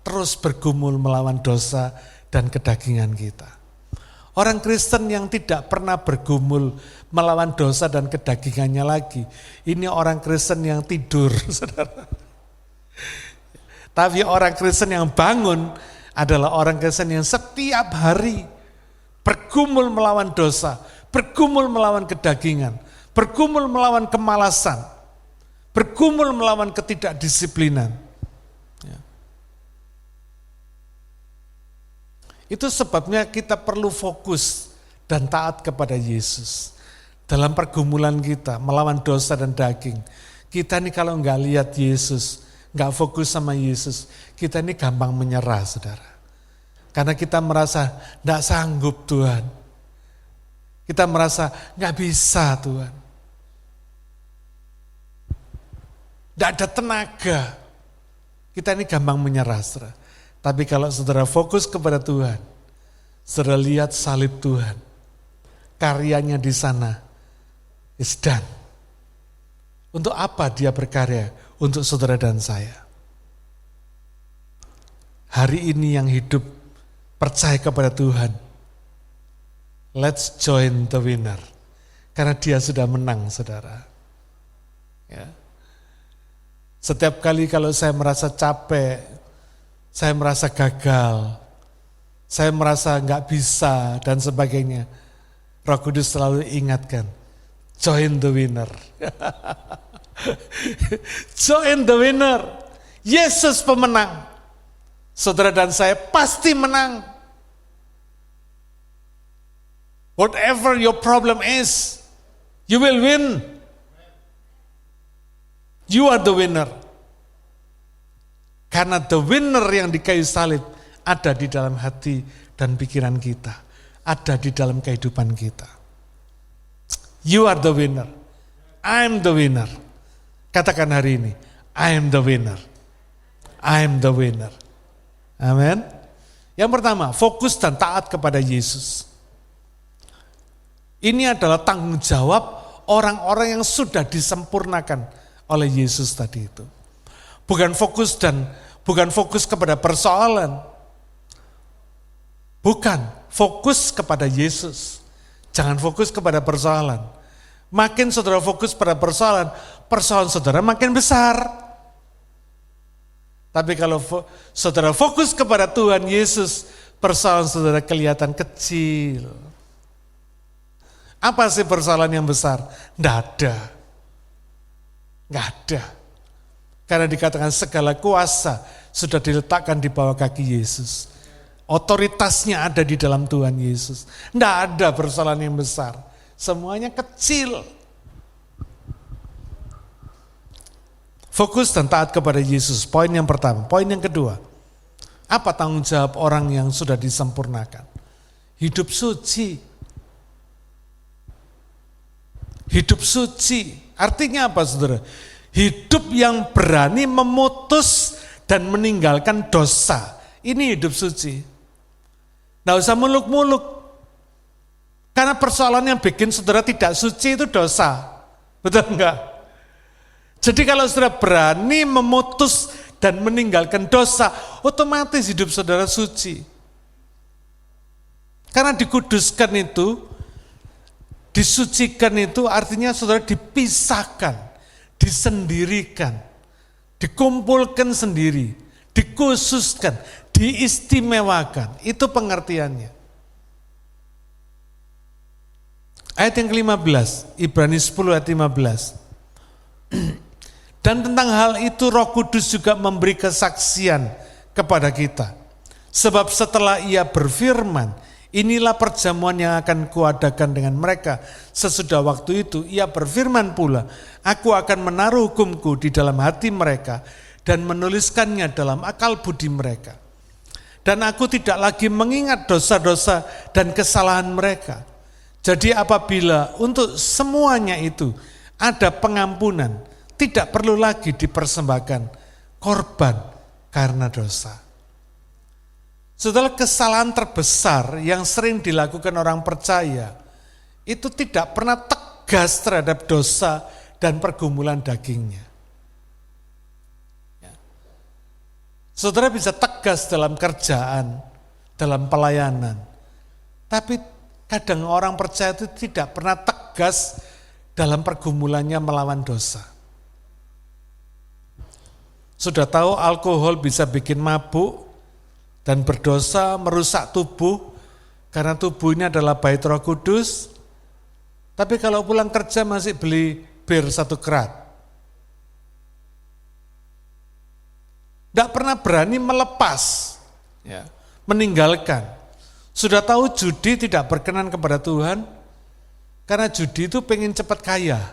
terus bergumul melawan dosa dan kedagingan kita. Orang Kristen yang tidak pernah bergumul melawan dosa dan kedagingannya lagi, ini orang Kristen yang tidur, saudara. Tapi orang Kristen yang bangun adalah orang Kristen yang setiap hari bergumul melawan dosa, bergumul melawan kedagingan, bergumul melawan kemalasan, bergumul melawan ketidakdisiplinan. Ya. Itu sebabnya kita perlu fokus dan taat kepada Yesus. Dalam pergumulan kita melawan dosa dan daging, kita nih kalau nggak lihat Yesus, nggak fokus sama Yesus, kita ini gampang menyerah, saudara. Karena kita merasa nggak sanggup Tuhan. Kita merasa nggak bisa Tuhan. Nggak ada tenaga. Kita ini gampang menyerah, saudara. Tapi kalau saudara fokus kepada Tuhan, saudara lihat salib Tuhan, karyanya di sana, is done. Untuk apa dia berkarya? Untuk saudara dan saya. Hari ini yang hidup percaya kepada Tuhan, let's join the winner. Karena dia sudah menang, saudara. Ya. Setiap kali kalau saya merasa capek, saya merasa gagal, saya merasa nggak bisa dan sebagainya, Roh Kudus selalu ingatkan, join the winner. Join the winner. Yesus pemenang. Saudara dan saya pasti menang. Whatever your problem is, you will win. You are the winner. Karena the winner yang di kayu salib ada di dalam hati dan pikiran kita. Ada di dalam kehidupan kita. You are the winner. I'm the winner. Katakan hari ini, I am the winner. I am the winner. Amin. Yang pertama, fokus dan taat kepada Yesus. Ini adalah tanggung jawab orang-orang yang sudah disempurnakan oleh Yesus tadi itu. Bukan fokus kepada persoalan. Bukan, fokus kepada Yesus. Jangan fokus kepada persoalan. Makin saudara fokus pada persoalan saudara makin besar. Tapi kalau saudara fokus kepada Tuhan Yesus, persoalan saudara kelihatan kecil. Apa sih persoalan yang besar? Nggak ada. Nggak ada. Karena dikatakan segala kuasa sudah diletakkan di bawah kaki Yesus. Otoritasnya ada di dalam Tuhan Yesus. Nggak ada persoalan yang besar. Semuanya kecil. Fokus dan taat kepada Yesus. Poin yang pertama. Poin yang kedua. Apa tanggung jawab orang yang sudah disempurnakan? Hidup suci. Hidup suci. Artinya apa, saudara? Hidup yang berani memutus dan meninggalkan dosa. Ini hidup suci. Nggak usah muluk-muluk. Karena persoalan yang bikin saudara tidak suci itu dosa. Betul enggak? Jadi kalau saudara berani memutus dan meninggalkan dosa, otomatis hidup saudara suci. Karena dikuduskan itu, disucikan itu artinya saudara dipisahkan, disendirikan, dikumpulkan sendiri, dikhususkan, diistimewakan. Itu pengertiannya. Ayat yang ke-15, Ibrani 10 ayat 15. Dan tentang hal itu Roh Kudus juga memberi kesaksian kepada kita. Sebab setelah ia berfirman, inilah perjamuan yang akan kuadakan dengan mereka. Sesudah waktu itu ia berfirman pula, aku akan menaruh hukumku di dalam hati mereka dan menuliskannya dalam akal budi mereka. Dan aku tidak lagi mengingat dosa-dosa dan kesalahan mereka. Jadi apabila untuk semuanya itu ada pengampunan, tidak perlu lagi dipersembahkan korban karena dosa. Setelah kesalahan terbesar yang sering dilakukan orang percaya, itu tidak pernah tegas terhadap dosa dan pergumulan dagingnya. Saudara bisa tegas dalam kerjaan, dalam pelayanan. Tapi kadang orang percaya itu tidak pernah tegas dalam pergumulannya melawan dosa. Sudah tahu alkohol bisa bikin mabuk dan berdosa, merusak tubuh, karena tubuh ini adalah bait Roh Kudus. Tapi kalau pulang kerja masih beli bir 1 kerat. Tidak pernah berani melepas, ya, meninggalkan. Sudah tahu judi tidak berkenan kepada Tuhan, karena judi itu pengen cepat kaya.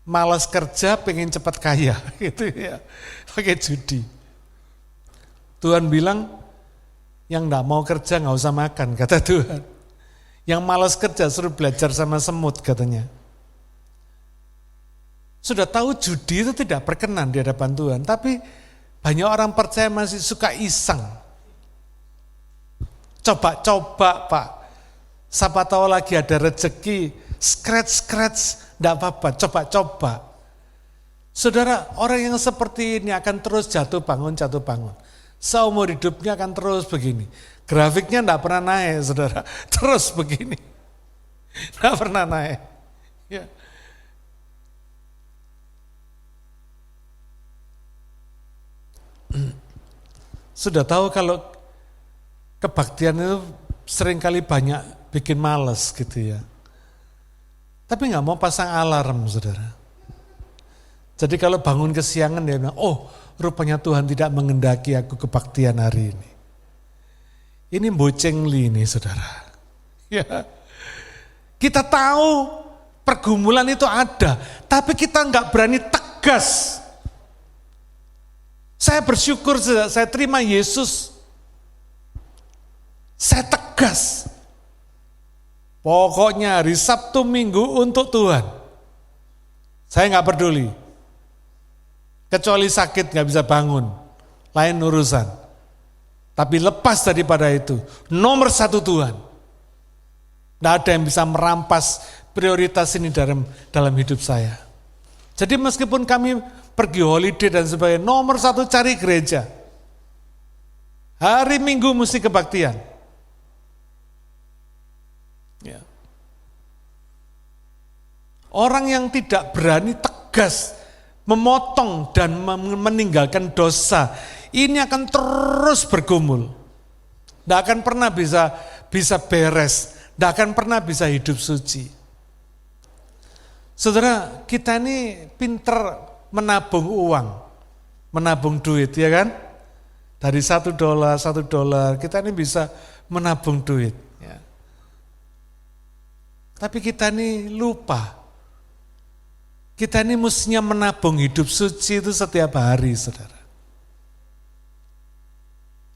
Malas kerja pengen cepat kaya, gitu ya, pakai judi. Tuhan bilang, yang tidak mau kerja nggak usah makan, kata Tuhan. Yang malas kerja suruh belajar sama semut, katanya. Sudah tahu judi itu tidak berkenan di hadapan Tuhan, tapi banyak orang percaya masih suka iseng. Coba-coba Pak, siapa tahu lagi ada rezeki, scratch, tidak apa-apa, coba-coba. Saudara, orang yang seperti ini akan terus jatuh bangun. Seumur hidupnya akan terus begini. Grafiknya tidak pernah naik, saudara, terus begini. Tidak pernah naik. Ya. Sudah tahu kalau kebaktian itu seringkali banyak bikin males gitu ya. Tapi nggak mau pasang alarm, saudara. Jadi kalau bangun kesiangan dia bilang, oh rupanya Tuhan tidak mengendaki aku kebaktian hari ini. Ini bocengli ini, saudara. Ya. Kita tahu pergumulan itu ada, tapi kita nggak berani tegas. Saya bersyukur saya terima Yesus. Saya tegas. Pokoknya hari Sabtu Minggu untuk Tuhan. Saya nggak peduli. Kecuali sakit nggak bisa bangun. Lain urusan. Tapi lepas daripada itu, nomor 1 Tuhan. Nggak ada yang bisa merampas prioritas ini dalam hidup saya. Jadi meskipun kami pergi holiday dan sebagainya, nomor 1 cari gereja. Hari Minggu mesti kebaktian. Ya. Orang yang tidak berani tegas memotong dan meninggalkan dosa, ini akan terus bergumul. Tidak akan pernah bisa beres, tidak akan pernah bisa hidup suci. Saudara, kita ini pinter menabung uang, menabung duit, ya kan? Dari $1, kita ini bisa menabung duit. Ya. Tapi kita ini lupa. Kita ini mestinya menabung hidup suci itu setiap hari, saudara.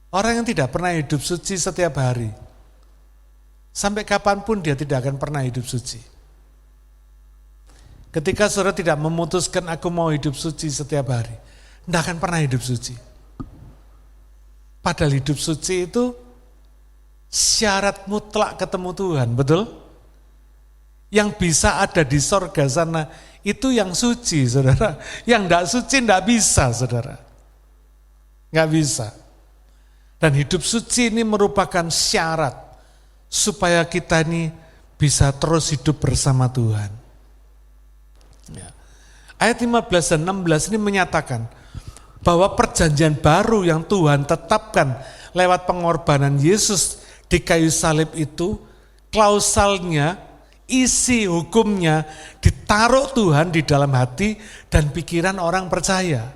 Orang yang tidak pernah hidup suci setiap hari, sampai kapanpun dia tidak akan pernah hidup suci. Ketika saudara tidak memutuskan aku mau hidup suci setiap hari, tidak akan pernah hidup suci. Padahal hidup suci itu syarat mutlak ketemu Tuhan, betul? Yang bisa ada di sorga sana, itu yang suci, saudara. Yang tidak suci tidak bisa, saudara. Nggak bisa. Dan hidup suci ini merupakan syarat supaya kita ini bisa terus hidup bersama Tuhan. Ya. Ayat 15 dan 16 ini menyatakan bahwa perjanjian baru yang Tuhan tetapkan lewat pengorbanan Yesus di kayu salib itu, klausalnya, isi hukumnya ditaruh Tuhan di dalam hati dan pikiran orang percaya.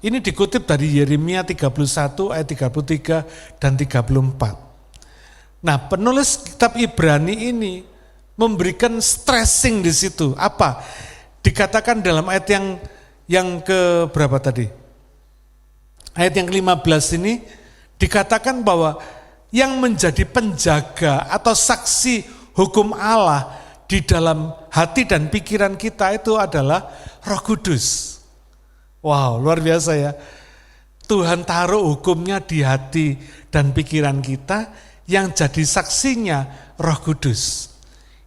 Ini dikutip dari Yeremia 31 ayat 33 dan 34. Nah, penulis kitab Ibrani ini memberikan stressing di situ. Apa? Dikatakan dalam ayat yang ke berapa tadi? Ayat yang ke-15 ini dikatakan bahwa yang menjadi penjaga atau saksi hukum Allah di dalam hati dan pikiran kita itu adalah Roh Kudus. Wow, luar biasa ya. Tuhan taruh hukumnya di hati dan pikiran kita, yang jadi saksinya Roh Kudus.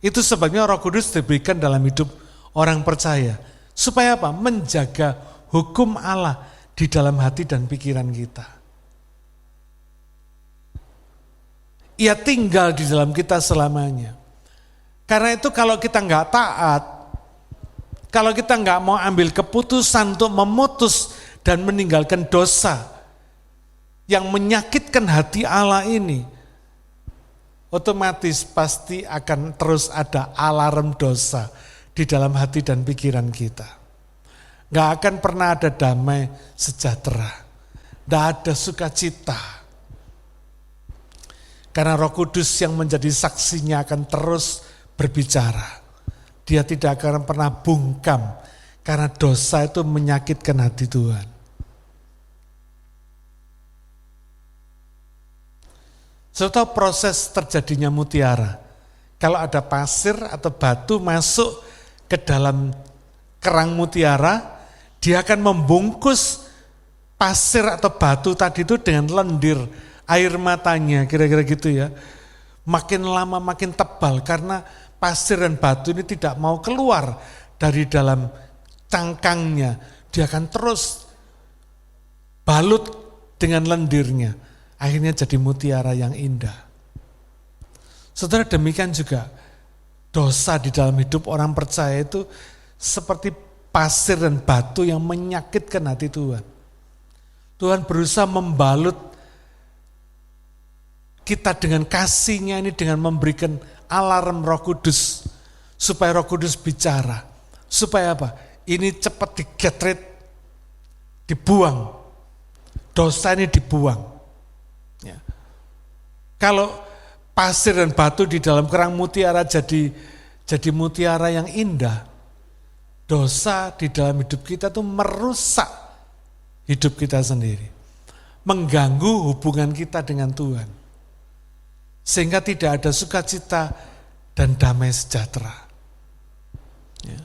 Itu sebabnya Roh Kudus diberikan dalam hidup orang percaya. Supaya apa? Menjaga hukum Allah di dalam hati dan pikiran kita. Ia tinggal di dalam kita selamanya. Karena itu kalau kita nggak taat, kalau kita nggak mau ambil keputusan untuk memutus dan meninggalkan dosa yang menyakitkan hati Allah ini, otomatis pasti akan terus ada alarm dosa di dalam hati dan pikiran kita. Nggak akan pernah ada damai sejahtera, nggak ada sukacita. Karena Roh Kudus yang menjadi saksinya akan terus berbicara. Dia tidak akan pernah bungkam karena dosa itu menyakitkan hati Tuhan. Serta proses terjadinya mutiara. Kalau ada pasir atau batu masuk ke dalam kerang mutiara, dia akan membungkus pasir atau batu tadi itu dengan lendir air matanya, kira-kira gitu ya. Makin lama makin tebal karena pasir dan batu ini tidak mau keluar dari dalam cangkangnya. Dia akan terus balut dengan lendirnya. Akhirnya jadi mutiara yang indah. Saudara, demikian juga dosa di dalam hidup orang percaya itu seperti pasir dan batu yang menyakitkan hati Tuhan. Tuhan berusaha membalut kita dengan kasih-Nya ini dengan memberikan alarm Roh Kudus supaya Roh Kudus bicara. Supaya apa? Ini cepat di-get rid, dibuang. Dosa ini dibuang. Ya. Kalau pasir dan batu di dalam kerang mutiara jadi mutiara yang indah, dosa di dalam hidup kita itu merusak hidup kita sendiri. Mengganggu hubungan kita dengan Tuhan. Sehingga tidak ada sukacita dan damai sejahtera. Ya.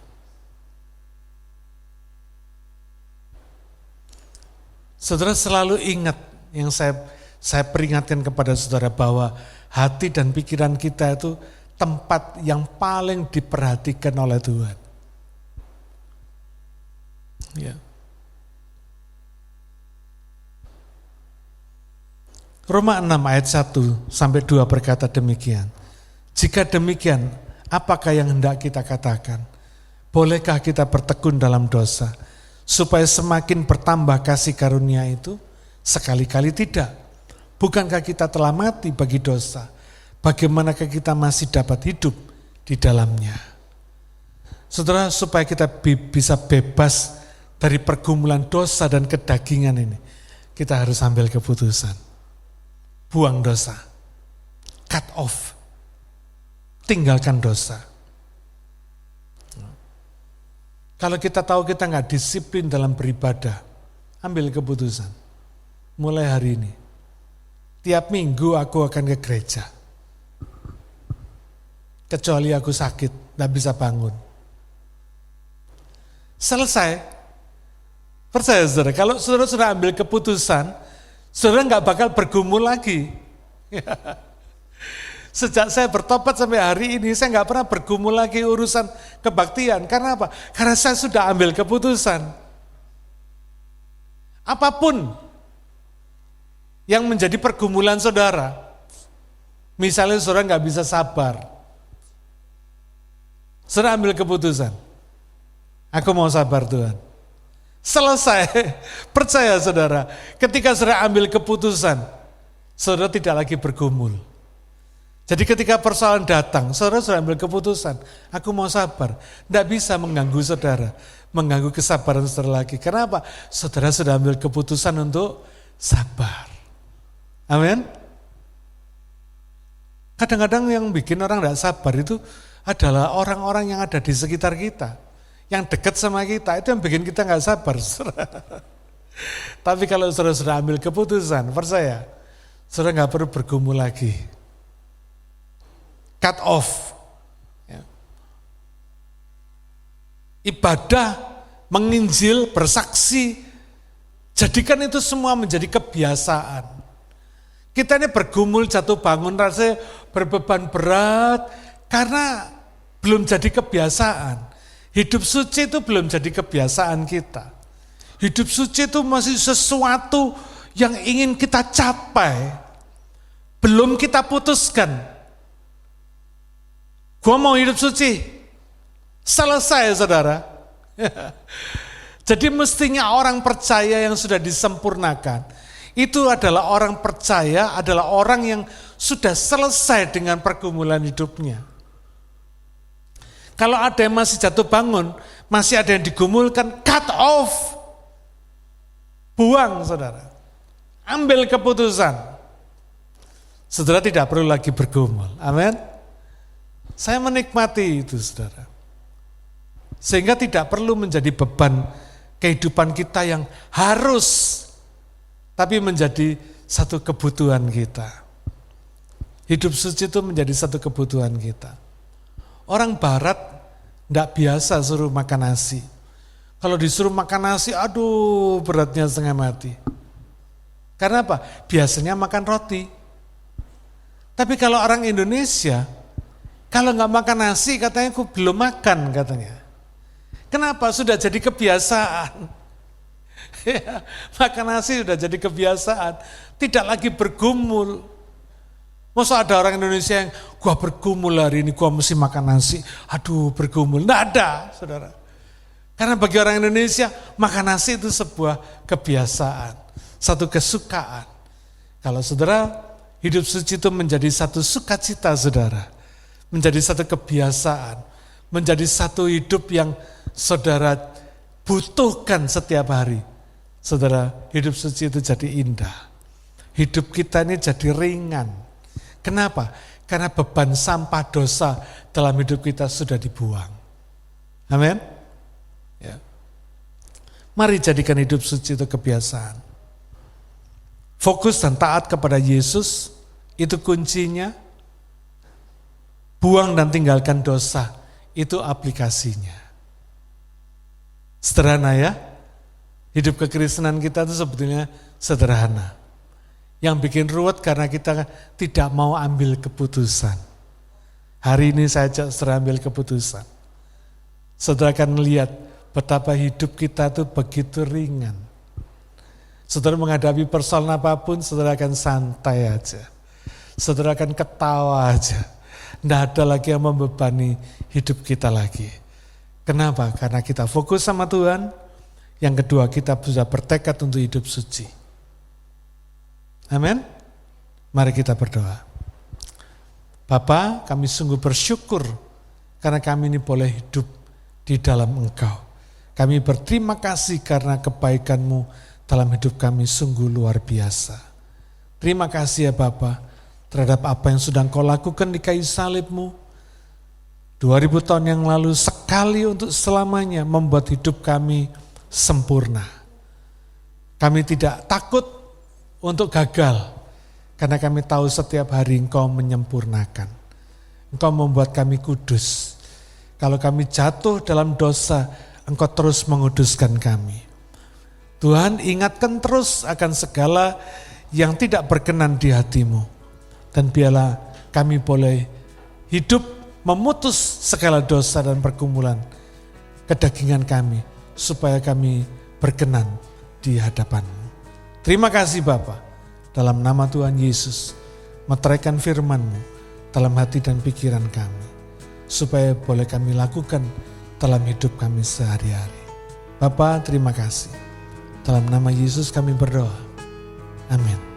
Saudara selalu ingat yang saya peringatkan kepada saudara bahwa hati dan pikiran kita itu tempat yang paling diperhatikan oleh Tuhan. Ya. Roma 6 ayat 1 sampai 2 berkata demikian. Jika demikian, apakah yang hendak kita katakan? Bolehkah kita bertekun dalam dosa supaya semakin bertambah kasih karunia itu? Sekali-kali tidak. Bukankah kita telah mati bagi dosa? Bagaimanakah kita masih dapat hidup di dalamnya? Saudara, supaya kita bisa bebas dari pergumulan dosa dan kedagingan ini, kita harus ambil keputusan. Buang dosa, cut off, tinggalkan dosa. Kalau kita tahu kita nggak disiplin dalam beribadah, ambil keputusan. Mulai hari ini, tiap minggu aku akan ke gereja. Kecuali aku sakit, nggak bisa bangun. Selesai. Percaya saudara, kalau saudara sudah ambil keputusan, saudara nggak bakal bergumul lagi. Sejak saya bertobat sampai hari ini, saya nggak pernah bergumul lagi urusan kebaktian. Karena apa? Karena saya sudah ambil keputusan. Apapun yang menjadi pergumulan saudara, misalnya saudara nggak bisa sabar, saudara ambil keputusan. Aku mau sabar Tuhan. Selesai, percaya saudara, ketika saudara ambil keputusan, saudara tidak lagi bergumul. Jadi ketika persoalan datang, saudara sudah ambil keputusan, aku mau sabar. Tidak bisa mengganggu saudara, mengganggu kesabaran saudara lagi. Kenapa? Saudara sudah ambil keputusan untuk sabar. Amin. Kadang-kadang yang bikin orang tidak sabar itu adalah orang-orang yang ada di sekitar kita. Yang dekat sama kita, itu yang bikin kita nggak sabar. Tapi kalau saudara sudah ambil keputusan, percaya, saudara nggak perlu bergumul lagi. Cut off. Ya. Ibadah, menginjil, bersaksi, jadikan itu semua menjadi kebiasaan. Kita ini bergumul, jatuh bangun, rasanya berbeban berat, karena belum jadi kebiasaan. Hidup suci itu belum jadi kebiasaan kita. Hidup suci itu masih sesuatu yang ingin kita capai. Belum kita putuskan. Gua mau hidup suci. Selesai, saudara. Jadi mestinya orang percaya yang sudah disempurnakan, itu adalah orang percaya, adalah orang yang sudah selesai dengan pergumulan hidupnya. Kalau ada yang masih jatuh bangun, masih ada yang digumulkan, cut off. Buang, saudara. Ambil keputusan. Saudara tidak perlu lagi bergumul. Amin. Saya menikmati itu, saudara. Sehingga tidak perlu menjadi beban kehidupan kita yang harus, tapi menjadi satu kebutuhan kita. Hidup suci itu menjadi satu kebutuhan kita. Orang barat tidak biasa suruh makan nasi. Kalau disuruh makan nasi, aduh beratnya setengah mati. Karena apa? Biasanya makan roti. Tapi kalau orang Indonesia, kalau nggak makan nasi katanya aku belum makan katanya. Kenapa? Sudah jadi kebiasaan. Makan nasi sudah jadi kebiasaan. Tidak lagi bergumul. Masa ada orang Indonesia yang gua bergumul hari ini, gua mesti makan nasi. Aduh bergumul. Nggak ada, saudara. Karena bagi orang Indonesia, makan nasi itu sebuah kebiasaan. Satu kesukaan. Kalau saudara, hidup suci itu menjadi satu sukacita, saudara. Menjadi satu kebiasaan. Menjadi satu hidup yang saudara butuhkan setiap hari. Saudara, hidup suci itu jadi indah. Hidup kita ini jadi ringan. Kenapa? Karena beban sampah dosa dalam hidup kita sudah dibuang. Amin. Ya. Mari jadikan hidup suci itu kebiasaan. Fokus dan taat kepada Yesus, itu kuncinya. Buang dan tinggalkan dosa, itu aplikasinya. Sederhana ya, hidup kekristenan kita itu sebetulnya sederhana. Yang bikin ruwet karena kita tidak mau ambil keputusan. Hari ini saya ajak saudara ambil keputusan. Saudara akan lihat betapa hidup kita itu begitu ringan. Saudara menghadapi persoalan apapun, saudara akan santai aja. Saudara akan ketawa aja. Tidak ada lagi yang membebani hidup kita lagi. Kenapa? Karena kita fokus sama Tuhan. Yang kedua, kita sudah bertekad untuk hidup suci. Amin. Mari kita berdoa. Bapa, kami sungguh bersyukur karena kami ini boleh hidup di dalam Engkau. Kami berterima kasih karena kebaikan-Mu dalam hidup kami sungguh luar biasa. Terima kasih ya Bapa terhadap apa yang sudah Engkau lakukan di kayu salib-Mu. 2000 tahun yang lalu sekali untuk selamanya membuat hidup kami sempurna. Kami tidak takut untuk gagal karena kami tahu setiap hari Engkau menyempurnakan. Engkau membuat kami kudus. Kalau kami jatuh dalam dosa, Engkau terus menguduskan kami. Tuhan, ingatkan terus akan segala yang tidak berkenan di hati-Mu. Dan biarlah kami boleh hidup memutus segala dosa dan pergumulan kedagingan kami, supaya kami berkenan di hadapan-Mu. Terima kasih Bapa, dalam nama Tuhan Yesus, meteraikan firman-Mu dalam hati dan pikiran kami, supaya boleh kami lakukan dalam hidup kami sehari-hari. Bapa, terima kasih. Dalam nama Yesus kami berdoa. Amin.